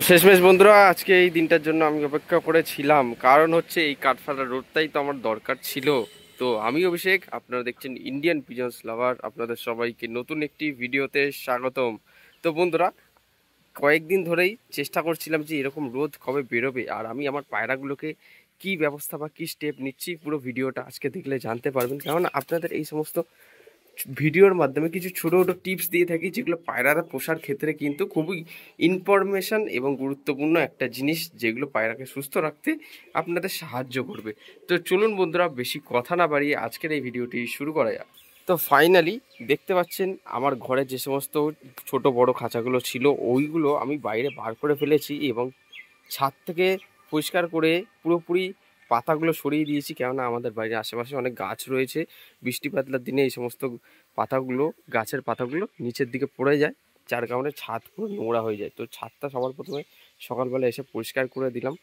শেষমেশ বন্ধুরা, আজকে এই দিনটার জন্য আমি অপেক্ষা করেছিলাম। কারণ হচ্ছে এই কাঠফাটা রোডটাই তো আমার দরকার ছিল। তো আমি অভিষেক, আপনারা দেখছেন ইন্ডিয়ান পিজন্স লাভার। আপনাদের সবাইকে নতুন একটি ভিডিওতে স্বাগতম। তো বন্ধুরা, কয়েকদিন ধরেই চেষ্টা করছিলাম যে এরকম রোদ কবে বেরোবে, আর আমি আমার পায়রাগুলোকে কি ব্যবস্থা বা কি স্টেপ নিচ্ছি, পুরো ভিডিওটা আজকে দেখলে জানতে পারবেন। কারণ আপনাদের এই সমস্ত ভিডিওর মাধ্যমে কিছু ছোটো ছোটো টিপস দিয়ে থাকি, যেগুলো পায়রারা পোষার ক্ষেত্রে কিন্তু খুবই ইনফরমেশন এবং গুরুত্বপূর্ণ একটা জিনিস, যেগুলো পায়রাকে সুস্থ রাখতে আপনাদের সাহায্য করবে। তো চলুন বন্ধুরা, বেশি কথা না বাড়িয়ে আজকের এই ভিডিওটি শুরু করা যাক। তো ফাইনালি দেখতে পাচ্ছেন আমার ঘরে যে সমস্ত ছোট বড় খাঁচাগুলো ছিল, ওইগুলো আমি বাইরে বার করে ফেলেছি এবং ছাদ থেকে পরিষ্কার করে পুরোপুরি পাতাগুলো সরিয়ে দিয়েছি। কেননা আমাদের বাড়ির আশেপাশে অনেক গাছ রয়েছে, বৃষ্টি বাদলার দিনে এই সমস্ত পাতাগুলো, গাছের পাতাগুলো নিচের দিকে পড়ে যায়, যার কারণে ছাদ পুরো নোংরা হয়ে যায়। তো ছাদটা সবার প্রথমে সকালবেলা এসে পরিষ্কার করে দিলাম।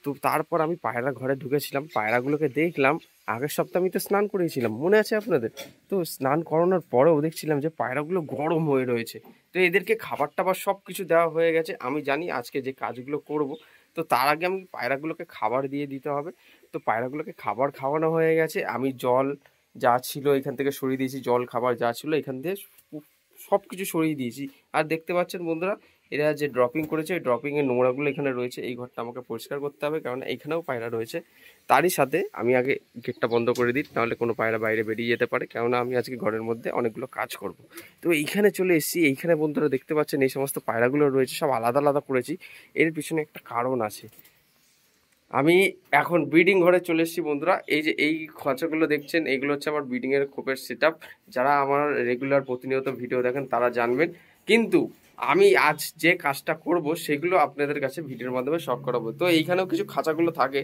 তো তারপর আমি পায়রা ঘরে ঢুকেছিলাম, পায়রাগুলোকে দেখলাম। আগের সপ্তাহে আমি তো স্নান করিয়েছিলাম, মনে আছে আপনাদের? তো স্নান করানোর পরেও দেখছিলাম যে পায়রাগুলো গরম হয়ে রয়েছে। তো এদেরকে খাবার টাবার সব কিছু দেওয়া হয়ে গেছে। আমি জানি আজকে যে কাজগুলো করব, তো তার আগে আমি পায়রাগুলোকে খাবার দিয়ে দিতে হবে। তো পায়রাগুলোকে খাবার খাওয়ানো হয়ে গেছে। আমি জল যা ছিল এখান থেকে সরিয়ে দিয়েছি, জল খাবার যা ছিল এখান থেকে সব কিছু সরিয়ে দিয়েছি। আর দেখতে পাচ্ছেন বন্ধুরা, এরা যে ড্রপিং করেছে, ওই ড্রপিংয়ের নোংরাগুলো এখানে রয়েছে। এই ঘরটা আমাকে পরিষ্কার করতে হবে, কারণ এইখানেও পায়রা রয়েছে। তারই সাথে আমি আগে গেটটা বন্ধ করে দিই, নাহলে কোনো পায়রা বাইরে বেরিয়ে যেতে পারে। কেননা আমি আজকে ঘরের মধ্যে অনেকগুলো কাজ করব। তো এইখানে চলে এসেছি। এইখানে বন্ধুরা দেখতে পাচ্ছেন এই সমস্ত পায়রাগুলো রয়েছে, সব আলাদা আলাদা করেছি। এর পিছনে একটা কারণ আছে। আমি এখন ব্রিডিং ঘরে চলে এসেছি বন্ধুরা। এই যে এই খাঁচাগুলো দেখছেন, এগুলো হচ্ছে আমার ব্রিডিংয়ের খোপের সেট আপ। যারা আমার রেগুলার প্রতিনিয়ত ভিডিও দেখেন তারা জানবেন। কিন্তু আমি আজ যে কাজটা করব সেগুলো আপনাদের কাছে ভিডিওর মাধ্যমে সব করাবো। তো এইখানেও কিছু খাঁচাগুলো থাকে,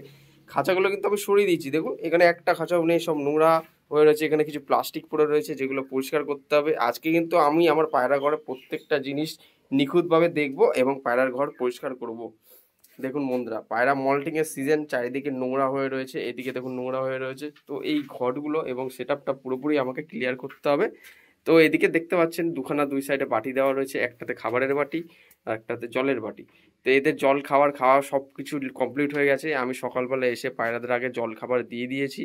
খাঁচাগুলো কিন্তু আমি সরিয়ে দিয়েছি। দেখুন, এখানে একটা খাঁচাও নেই, সব নোংরা হয়ে রয়েছে। এখানে কিছু প্লাস্টিক পড়ে রয়েছে, যেগুলো পরিষ্কার করতে হবে। আজকে কিন্তু আমি আমার পায়রা ঘরে প্রত্যেকটা জিনিস নিখুঁতভাবে দেখব এবং পায়রার ঘর পরিষ্কার করব। দেখুন বন্ধুরা, পায়রা মল্টিং এর সিজন, চারিদিকে নোংরা হয়ে রয়েছে, এদিকে দেখুন নোংরা হয়ে রয়েছে। তো এই ঘরগুলো এবং সেটআপটা পুরোপুরি আমাকে ক্লিয়ার করতে হবে। তো এদিকে দেখতে পাচ্ছেন দুখানা দুই সাইডে বাটি দেওয়া রয়েছে, একটাতে খাবারের বাটি আর একটাতে জলের বাটি। তো এদের জল খাবার খাওয়া সব কিছু কমপ্লিট হয়ে গেছে। আমি সকালবেলা এসে পায়রাদের আগে জল খাবার দিয়ে দিয়েছি।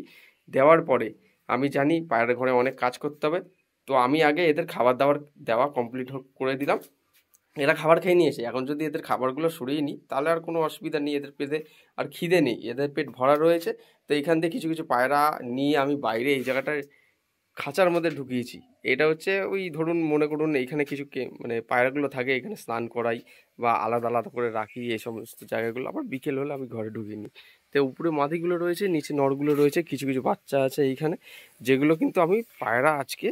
দেওয়ার পরে আমি জানি পায়রার ঘরে অনেক কাজ করতে হবে, তো আমি আগে এদের খাবার দাবার দেওয়া কমপ্লিট করে দিলাম। এরা খাবার খেয়ে নিয়েছে। এখন যদি এদের খাবারগুলো সরিয়ে নিই তাহলে আর কোনো অসুবিধা নেই, এদের পেটে আর খিদে নেই, এদের পেট ভরা রয়েছে। তো এইখান থেকে কিছু কিছু পায়রা নিয়ে আমি বাইরে এই জায়গাটায় খাঁচার মধ্যে ঢুকিয়েছি। এটা হচ্ছে ওই ধরুন, মনে করুন এইখানে কিছু মানে পায়রাগুলো থাকে, এখানে স্নান করাই বা আলাদা আলাদা করে রাখি। এই সমস্ত জায়গাগুলো আবার বিকেল হলে আমি ঘরে ঢুকিয়ে নিই। তো উপরে মাদিগুলো রয়েছে, নিচে নরগুলো রয়েছে, কিছু কিছু বাচ্চা আছে এইখানে, যেগুলো কিন্তু আমি পায়রা আজকে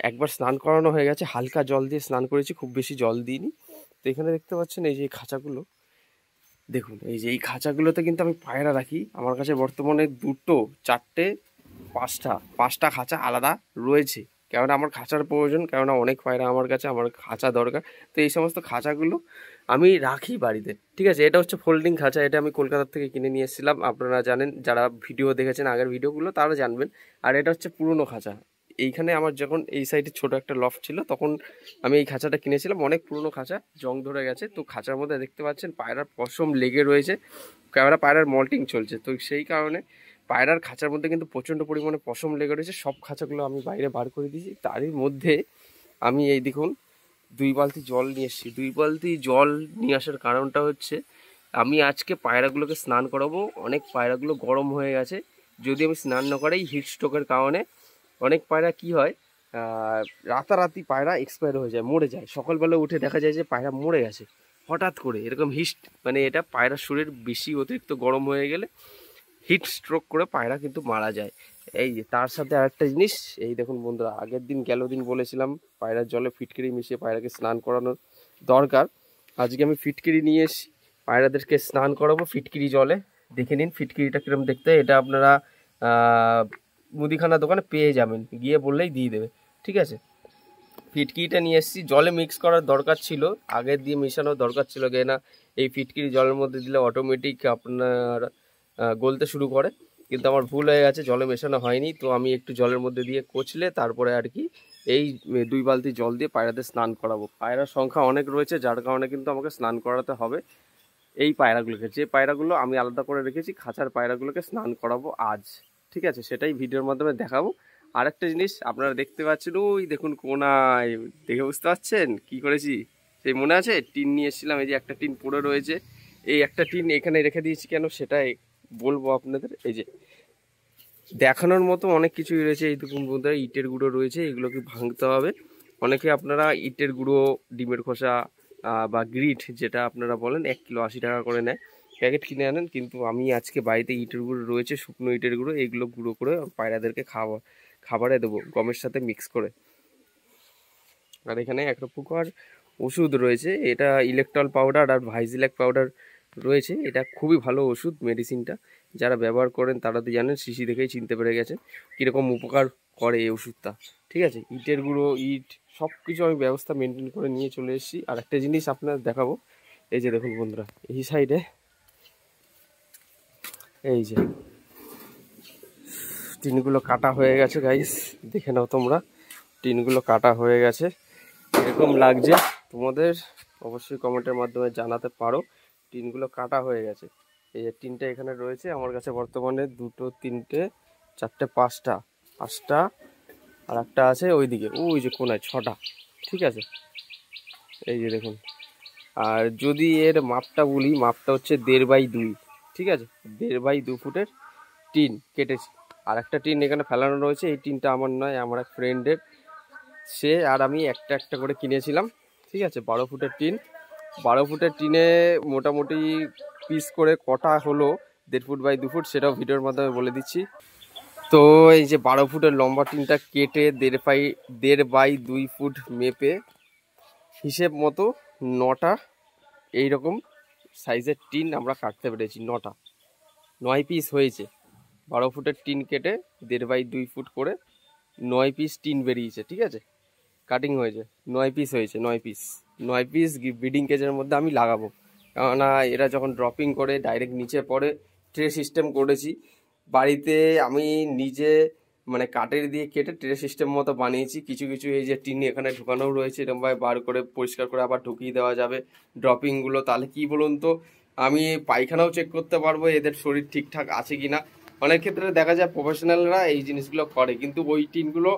একবার স্নান করানো হয়ে গেছে, হালকা জল দিয়ে স্নান করেছি, খুব বেশি জল দিইনি। তো এখানে দেখতে পাচ্ছেন এই যে খাঁচাগুলো, দেখুন এই যে এই খাঁচাগুলোতে কিন্তু আমি পায়রা রাখি। আমার কাছে বর্তমানে দুটো, চারটে, পাঁচটা পাঁচটা খাঁচা আলাদা রয়েছে। কেননা আমার খাঁচার প্রয়োজন, কেননা অনেক পায়রা আমার কাছে, আমার খাঁচা দরকার। তো এই সমস্ত খাঁচাগুলো আমি রাখি বাড়িতে। ঠিক আছে, এটা হচ্ছে ফোল্ডিং খাঁচা, এটা আমি কলকাতার থেকে কিনে নিয়ে এসেছিলাম। আপনারা জানেন, যারা ভিডিও দেখেছেন আগের ভিডিওগুলো তারা জানবেন। আর এটা হচ্ছে পুরনো খাঁচা। এইখানে আমার যখন এই সাইডে ছোট একটা লফট ছিল, তখন আমি এই খাঁচাটা কিনেছিলাম। অনেক পুরনো খাঁচা, জং ধরে গেছে। তো খাঁচার মধ্যে দেখতে পাচ্ছেন পায়রার পশম লেগে রয়েছে, কেননা পায়রার মল্টিং চলছে। তো সেই কারণে পায়রার খাঁচার মধ্যে কিন্তু প্রচণ্ড পরিমাণে পশম লেগে রয়েছে। সব খাঁচাগুলো আমি বাইরে বার করে দিয়েছি। তারই মধ্যে আমি এই দেখুন 2 বালতি জল নিয়ে এসেছি। 2 বালতি জল নিয়ে আসার কারণটা হচ্ছে, আমি আজকে পায়রাগুলোকে স্নান করাবো। অনেক পায়রাগুলো গরম হয়ে গেছে, যদি আমি স্নান না করাই হিট স্ট্রোকের কারণে অনেক পায়রা কি হয়, রাতারাতি পায়রা এক্সপায়ার হয়ে যায়, মরে যায়। সকালবেলা উঠে দেখা যায় যে পায়রা মরে গেছে হঠাৎ করে। এরকম মানে এটা পায়রার শরীর বেশি অতিরিক্ত গরম হয়ে গেলে হিট স্ট্রোক করে পায়রা কিন্তু মারা যায়। এই যে তার সাথে আরেকটা জিনিস, এই দেখুন বন্ধুরা, আগের দিন গেল দিন বলেছিলাম পায়রার জলে ফিটকিরি মিশিয়ে পায়রাকে স্নান করানোর দরকার। আজকে আমি ফিটকিরি নিয়ে এসেছি, পায়রাদেরকে স্নান করাবো ফিটকিরি জলে। দেখে নিন ফিটকিরিটা কিরম দেখতে। এটা আপনারা মুদিখানা দোকানে পেয়ে যাবেন, গিয়ে বললেই দিয়ে দেবে। ঠিক আছে, ফিটকিরিটা নিয়ে এসেছি। জলে মিক্স করার দরকার ছিল, আগের দিয়ে মেশানোর দরকার ছিল, কেন না এই ফিটকিরি জলের মধ্যে দিলে অটোমেটিক আপনার গলতে শুরু করে। কিন্তু আমার ভুল হয়ে গেছে, জলে মেশানো হয়নি। তো আমি একটু জলের মধ্যে দিয়ে কচলে তারপরে আর কি এই 2 বালতি জল দিয়ে পায়রাদের স্নান করাবো। পায়রার সংখ্যা অনেক রয়েছে, যার কারণে কিন্তু আমাকে স্নান করাতে হবে এই পায়রাগুলোকে। যে পায়রাগুলো আমি আলাদা করে রেখেছি খাঁচার পায়রাগুলোকে স্নান করাবো আজ, ঠিক আছে? সেটাই ভিডিওর মাধ্যমে দেখাবো। আর একটা জিনিস আপনারা দেখতে পাচ্ছেন, ওই দেখুন কোনায়, দেখে বুঝতে পারছেন কি করেছি? সেই মনে আছে টিন নিয়ে এসেছিলাম, এই যে একটা টিন পড়ে রয়েছে, এই একটা টিন এখানে রেখে দিয়েছি কেন সেটাই বলবো আপনাদের। এই যে দেখানোর মতো অনেক কিছুই রয়েছে। এই দেখুন বন্ধুরা, ইটের গুঁড়ো রয়েছে, এগুলোকে ভাঙতে হবে। অনেকে আপনারা ইটের গুঁড়ো, ডিমের খোসা বা গ্রিট যেটা আপনারা বলেন 1 কিলো 80 টাকা করে নেয়, প্যাকেট কিনে আনেন। কিন্তু আমি আজকে বাড়িতে ইটের গুঁড়ো রয়েছে, শুকনো ইটের গুঁড়ো, এইগুলো গুঁড়ো করে পায়রাদেরকে খাবারে দেবো গমের সাথে মিক্স করে। আর এখানে একটা প্রকার ওষুধ রয়েছে, এটা ইলেকট্রল পাউডার আর ভাইজিল্যাক পাউডার রয়েছে। এটা খুবই ভালো ওষুধ, মেডিসিনটা যারা ব্যবহার করেন তারা তো জানেন, শিশি দেখেই চিনতে পেরে গেছেন কীরকম উপকার করে এই ওষুধটা, ঠিক আছে? ইটের গুঁড়ো, ইট, সব কিছু আমি ব্যবস্থা মেনটেন করে নিয়ে চলে এসেছি। আর একটা জিনিস আপনাদের দেখাবো, এই যে দেখুন বন্ধুরা, এই সাইডে এই যে টিনগুলো কাটা হয়ে গেছে গাইস, দেখে নাও তোমরা, টিনগুলো কাটা হয়ে গেছে। এরকম লাগছে তোমাদের অবশ্যই কমেন্টের মাধ্যমে জানাতে পারো। টিনগুলো কাটা হয়ে গেছে। এই যে টিনটা এখানে রয়েছে আমার কাছে বর্তমানে 2, 3, 4, 5টা, আর একটা আছে ওইদিকে, ওই যে কোনায় 6টা, ঠিক আছে? এই যে দেখুন। আর যদি এর মাপটা বলি, মাপটা হচ্ছে 1.5x2, ঠিক আছে? 1.5x2 ফুটের টিন কেটেছি। আর একটা টিন এখানে ফেলানো রয়েছে, এই টিনটা আমার নয়, আমার এক ফ্রেন্ডের, সে আর আমি একটা একটা করে কিনেছিলাম, ঠিক আছে? 12 ফুটের টিন। 12 ফুটের টিনে মোটামুটি পিস করে কটা হলো 1.5 ফুট বাই 2 ফুট, সেটাও ভিডিওর মাধ্যমে বলে দিচ্ছি। তো এই যে 12 ফুটের লম্বা টিনটা কেটে 1.5 বাই 2 ফুট মেপে হিসেব মতো 9টা এইরকম সাইজের টিন আমরা কাটতে পেরেছি। 9 পিস হয়েছে। 12 ফুটের টিন কেটে 1.5 বাই 2 ফুট করে 9 পিস টিন বেরিয়েছে, ঠিক আছে? কাটিং হয়েছে, 9 পিস হয়েছে, 9 পিস। 9 পিস ব্রিডিং কেজের মধ্যে আমি লাগাবো, কেননা এরা যখন ড্রপিং করে ডাইরেক্ট নিচে পড়ে। ট্রে সিস্টেম করেছি বাড়িতে আমি নিজে, মানে কাঠের দিয়ে কেটে ট্রে সিস্টেম মতো বানিয়েছি। কিছু কিছু এই যে টিন এখানে ঢুকানোও রয়েছে, এরকমভাবে বার করে পরিষ্কার করে আবার ঢুকিয়ে দেওয়া যাবে ড্রপিংগুলো। তাহলে কি বলুন তো, আমি পায়খানাও চেক করতে পারবো এদের শরীর ঠিকঠাক আছে কিনা। অনেক ক্ষেত্রে দেখা যায় প্রফেশনালরা এই জিনিসগুলো করে, কিন্তু ওই টিনগুলো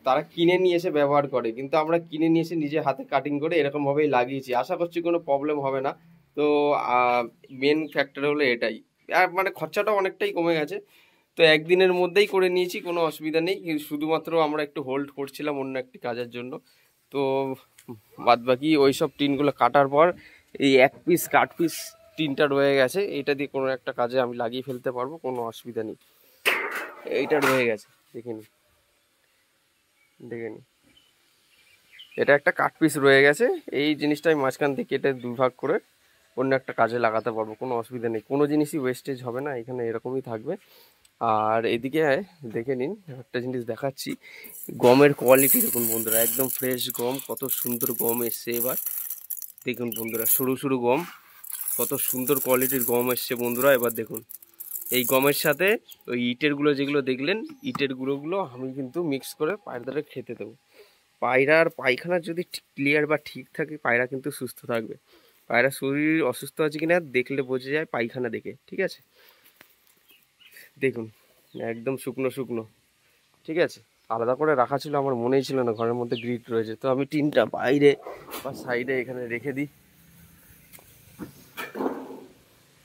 তারা কিনে নিয়ে এসে ব্যবহার করে, কিন্তু আমরা কিনে নিয়ে এসে নিজে হাতে কাটিং করে এরকমভাবেই লাগিয়েছি। আশা করছি কোনো প্রবলেম হবে না। তো মেন ফ্যাক্টর হলো এটাই। আর মানে খরচাটাও অনেকটাই কমে গেছে। তো একদিনের মধ্যেই করে নিয়েছি, কোনো অসুবিধা নেই। শুধুমাত্র আমরা একটু হোল্ড করছিলাম অন্য একটি কাজের জন্য। তো বাদবাকি ওই সব টিনগুলো কাটার পর এই 1 পিস কাট পিস টিনটা রয়ে গেছে, এইটা দিয়ে কোনো একটা কাজে আমি লাগিয়ে ফেলতে পারবো, কোনো অসুবিধা নেই। এইটা রয়ে গেছে, দেখে নিন, দেখে নিন, এটা একটা কাট পিস রয়ে গেছে। এই জিনিসটা আমি মাঝখান থেকে কেটে 2 ভাগ করে অন্য একটা কাজে লাগাতে পারবো, কোনো অসুবিধা নেই। কোনো জিনিসই ওয়েস্টেজ হবে না, এখানে এরকমই থাকবে। আর এদিকে দেখে নিন, একটা জিনিস দেখাচ্ছি, গমের কোয়ালিটি দেখুন বন্ধুরা, একদম ফ্রেশ গম, কত সুন্দর গম এসছে এবার। দেখুন বন্ধুরা, সরু সরু গম, কত সুন্দর কোয়ালিটির গম এসছে বন্ধুরা। এবার দেখুন এই গমের সাথে ওই ইটের গুঁড়ো যেগুলো দেখলেন, ইটের গুঁড়োগুলো আমি কিন্তু মিক্স করে পায়রাদের খেতে দেবো। পায়রার পায়খানা যদি ক্লিয়ার বা ঠিক থাকে, পায়রা কিন্তু সুস্থ থাকবে। পায়রা শরীর অসুস্থ আছে কিনা দেখলে বোঝা যায় পায়খানা দেখে, ঠিক আছে? দেখুন একদম শুকনো শুকনো, ঠিক আছে? আলাদা করে রাখা ছিল, আমার মনেই ছিল না ঘরের মধ্যে গ্রিট রয়েছে। তো আমি টিনটা বাইরে বা সাইডে এখানে রেখে দিই,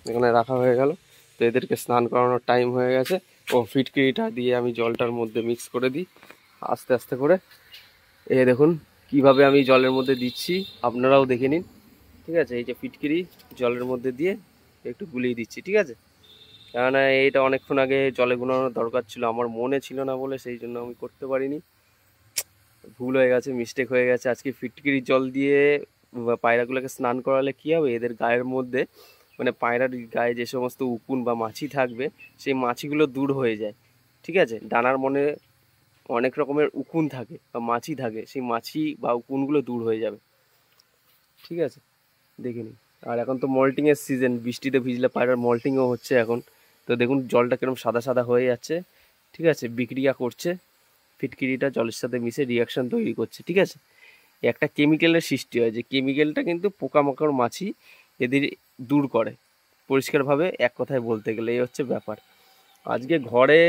এখানে রাখা হয়ে গেল। তো এদেরকে স্নান করানোর টাইম হয়ে গেছে। ও ফিটকিরিটা দিয়ে আমি জলটার মধ্যে মিক্স করে দিই আস্তে আস্তে করে। এই দেখুন কিভাবে আমি জলের মধ্যে দিচ্ছি, আপনারাও দেখে নিন, ঠিক আছে? এই যে ফিটকিরি জলের মধ্যে দিয়ে একটু গুলিয়ে দিচ্ছি, ঠিক আছে? কেননা এইটা অনেকক্ষণ আগে জলে গুলানোর দরকার ছিল, আমার মনে ছিল না বলে সেই জন্য আমি করতে পারিনি। ভুল হয়ে গেছে, মিস্টেক হয়ে গেছে। আজকে ফিটকিরি জল দিয়ে পায়রাগুলোকে স্নান করালে কী হবে, এদের গায়ের মধ্যে, মানে পায়রার গায়ে যে সমস্ত উকুন বা মাছি থাকবে, সেই মাছিগুলো দূর হয়ে যায়, ঠিক আছে? ডানার মনে অনেক রকমের উকুন থাকে বা মাছি থাকে, সেই মাছি বা উকুনগুলো দূর হয়ে যাবে, ঠিক আছে? দেখে নিন। আর এখন তো মল্টিংয়ের সিজন, বৃষ্টিতে ভিজলে পায়রার মল্টিংও হচ্ছে এখন। তো দেখুন জলটা কিরকম সাদা সাদা হয়ে যাচ্ছে, ঠিক আছে, বিক্রিয়া করছে, ফিটকিরিটা জলের সাথে মিশে রিয়াকশান তৈরি করছে, ঠিক আছে। একটা কেমিক্যালের সৃষ্টি হয়, যে কেমিক্যালটা কিন্তু পোকামাকড় মাছি এদের দূর করে পরিষ্কারভাবে, এক কথায় বলতে গেলে এই হচ্ছে ব্যাপার। আজকে ঘরে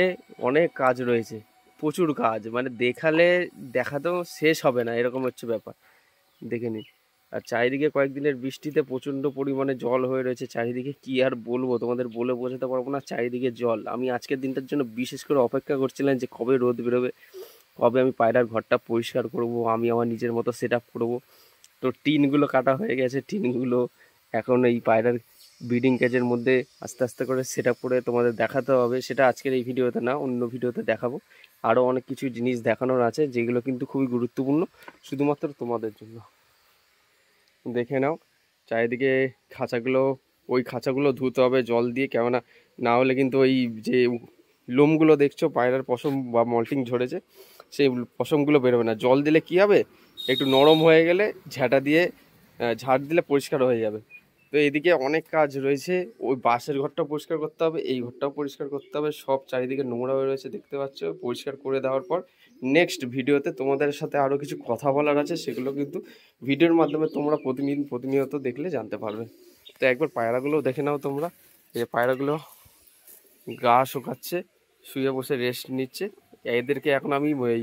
অনেক কাজ রয়েছে, প্রচুর কাজ, মানে দেখাতেও শেষ হবে না, এরকম হচ্ছে ব্যাপার, দেখে নিন। আর চারিদিকে কয়েকদিনের বৃষ্টিতে প্রচণ্ড পরিমাণে জল হয়ে রয়েছে চারিদিকে, কি আর বলবো তোমাদের, বলে বোঝাতে পারবো না, চারিদিকে জল। আমি আজকের দিনটার জন্য বিশেষ করে অপেক্ষা করছিলাম যে কবে রোদ বেরোবে, কবে আমি পায়রার ঘরটা পরিষ্কার করব, আমি আমার নিজের মতো সেট আপ করবো। তো টিনগুলো কাটা হয়ে গেছে, টিনগুলো এখন এই পায়রার ব্রিডিং কেজের মধ্যে আস্তে আস্তে করে সেট আপ করে তোমাদের দেখাতে হবে। সেটা আজকের এই ভিডিওতে না, অন্য ভিডিওতে দেখাবো। আরও অনেক কিছু জিনিস দেখানোর আছে যেগুলো কিন্তু খুবই গুরুত্বপূর্ণ শুধুমাত্র তোমাদের জন্য। দেখে নাও চারিদিকে খাঁচাগুলো, ওই খাঁচাগুলো ধুতে হবে জল দিয়ে, কেননা না হলে কিন্তু ওই যে লোমগুলো দেখছো পায়রার পশম বা মল্টিং ঝরেছে, সেই পশমগুলো বেরোবে না। জল দিলে কি হবে, একটু নরম হয়ে গেলে ঝাঁটা দিয়ে ঝাড় দিলে পরিষ্কার হয়ে যাবে। তো এদিকে অনেক কাজ রয়েছে, ওই বাসের ঘরটা পরিষ্কার করতে হবে, এই ঘরটাও পরিষ্কার করতে হবে, সব চারিদিকে নোংরা হয়ে রয়েছে দেখতে পাচ্ছ। পরিষ্কার করে দেওয়ার পর নেক্সট ভিডিওতে তোমাদের সাথে আরও কিছু কথা বলার আছে, সেগুলো কিন্তু ভিডিওর মাধ্যমে তোমরা প্রতিনিয়ত দেখলে জানতে পারবে। তো একবার পায়রাগুলো দেখে নাও তোমরা, এই পায়রাগুলো গা শুকাচ্ছে, শুয়ে বসে রেস্ট নিচ্ছে। এদেরকে এখন আমি ওই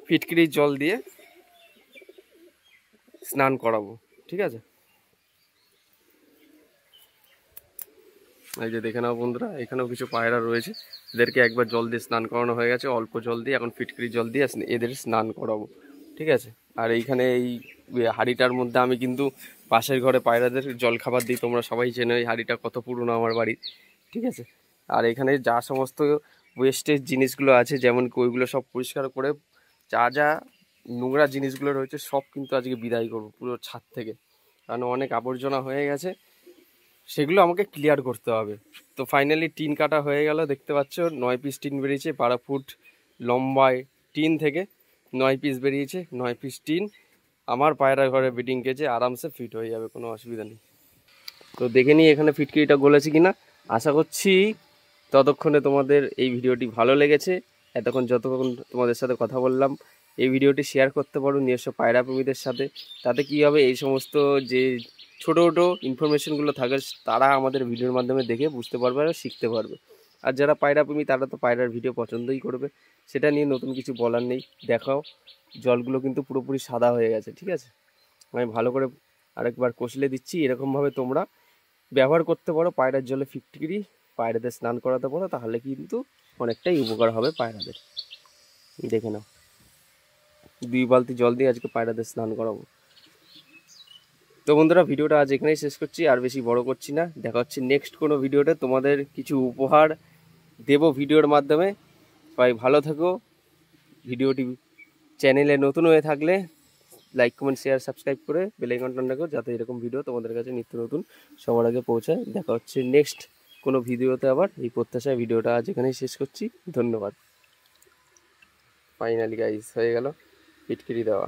ফিটকিরির জল দিয়ে স্নান করাবো, ঠিক আছে। এই যে দেখে নাও বন্ধুরা, এখানেও কিছু পায়রা রয়েছে, এদেরকে একবার জল দিয়ে স্নান করানো হয়ে গেছে, অল্প জল দিয়ে, এখন ফিটকিরির জল দিয়ে এদের স্নান করাবো, ঠিক আছে। আর এইখানে এই হাঁড়িটার মধ্যে আমি কিন্তু পাশের ঘরে পায়রাদের জল খাবার দিই, তোমরা সবাই চেনো এই হাঁড়িটা কত পুরনো আমার বাড়ির, ঠিক আছে। আর এখানে যা সমস্ত ওয়েস্টেজ জিনিসগুলো আছে, যেমন কি ওইগুলো সব পরিষ্কার করে, যা যা নোংরা জিনিসগুলো রয়েছে সব কিন্তু আজকে বিদায় করবো পুরো ছাদ থেকে, কারণ অনেক আবর্জনা হয়ে গেছে, সেগুলো আমাকে ক্লিয়ার করতে হবে। তো ফাইনালি টিন কাটা হয়ে গেল, দেখতে পাচ্ছ 9 পিস টিন বেরিয়েছে, 12 ফুট লম্বায় টিন থেকে 9 পিস বেরিয়েছে। 9 পিস টিন আমার পায়রা ঘরে ব্রিডিং কেজে আরামসে ফিট হয়ে যাবে, কোনো অসুবিধা নেই। তো দেখে নিই এখানে ফিটকিরিটা গলেছে কিনা। আশা করছি ততক্ষণে তোমাদের এই ভিডিওটি ভালো লেগেছে। যতক্ষণ তোমাদের সাথে কথা বললাম, এই ভিডিওটি শেয়ার করতে পারো নিজস্ব পায়রা প্রেমীদের সাথে। তাতে কি হবে, এই সমস্ত যে ছোটো ছোটো ইনফরমেশনগুলো থাকে তারা আমাদের ভিডিওর মাধ্যমে দেখে বুঝতে পারবে আর শিখতে পারবে। আর যারা পায়রা প্রেমী তারা তো পায়রার ভিডিও পছন্দই করবে, সেটা নিয়ে নতুন কিছু বলার নেই। দেখাও জলগুলো কিন্তু পুরোপুরি সাদা হয়ে গেছে, ঠিক আছে। আমি ভালো করে আরেকবার কষলে দিচ্ছি, এরকমভাবে তোমরা ব্যবহার করতে পারো পায়রার জলে ফিটকিরি, পায়রাদের স্নান করাতে পারো, তাহলে কিন্তু অনেকটাই উপকার হবে পায়রাদের। দেখে নাও 2 বালতি জল দিয়ে আজকে পায়রাদের স্নান করাবো। তো বন্ধুরা ভিডিওটা আজ এখানেই শেষ করছি, আর বেশি বড় করছি না। দেখা হচ্ছে নেক্সট কোনো ভিডিওতে, তোমাদের কিছু উপহার দেব ভিডিওর মাধ্যমে। সবাই ভালো থেকো। ভিডিওটি চ্যানেলে নতুন হয়ে থাকলে লাইক কমেন্ট শেয়ার সাবস্ক্রাইব করে বেল আইকনটা অন রাখো, যাতে এরকম ভিডিও তোমাদের কাছে নিত্য নতুন সবার আগে পৌঁছায়। দেখা হচ্ছে নেক্সট কোনো ভিডিওতে আবার, এই প্রত্যাশায় ভিডিওটা আজ এখানেই শেষ করছি। ধন্যবাদ। ফাইনালি গাইস হয়ে গেল ফিটকিরি দেওয়া।